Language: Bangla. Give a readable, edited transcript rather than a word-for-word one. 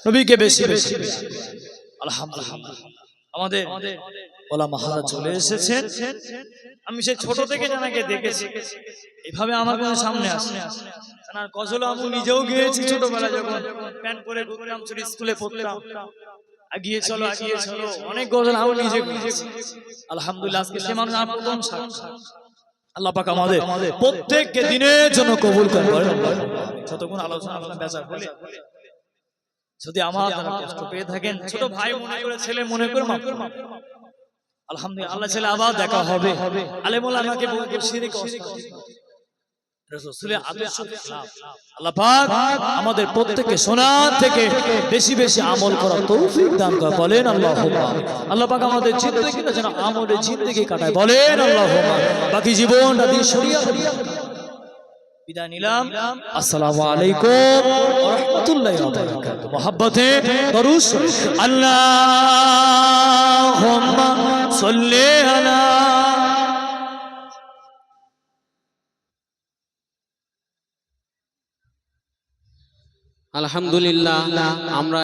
নবীকে বেশি বেশি আলহামদুলিল্লাহ আমাদের ওলামা হারা চলে এসেছেন। আমি সেই ছোট থেকে জানাকে দেখেছি, এইভাবে আমার কাছে সামনে আসে। জানার গজল আমি নিজেও গিয়েছি ছোটবেলায়, যখন প্যান্ট পরে ঘুরতাম, স্কুলে পড়তাম। আগিয়ে চলো আগিয়ে চলো, অনেক গজল আমি নিজে গিয়েছি। আলহামদুলিল্লাহ আজকে সে মানুষ আমার প্রথম সাক্ষী। আল্লাহ পাক আমাদের প্রত্যেককে দিনের জন্য কবুল করেন। যতক্ষণ আলোচনা বেচা বলে যদি আমার দ্বারা কষ্ট পেয়ে থাকেন, ছোট ভাই মনে করে, ছেলে মনে করে মাফ করুন। আলহামদুলিল্লাহ আল্লাহ ছেলে আবার দেখা হবে। আলেমুল আমাকে বলতে শিরক রাসূলের আদর্শ খেলাফ। আল্লাহ পাক আমাদের প্রত্যেককে শোনা থেকে বেশি বেশি আমল করার তৌফিক দান করেন, বলেন আল্লাহুম্মা। আল্লাহ পাক আমাদের জিন্দেগিটা যেন আমলের জিন্দেগি কাটায়, বলেন আল্লাহুম্মা। বাকি জীবনটা দিন শরিয়াত বিদায় নিলাম। আসসালামু আলাইকুম ওয়া রাহমাতুল্লাহি ওয়া বারাকাতুহু। মুহাব্বতে দরুদ আল্লাহুম্মা সাল্লি আলা। আলহামদুলিল্লাহ আমরা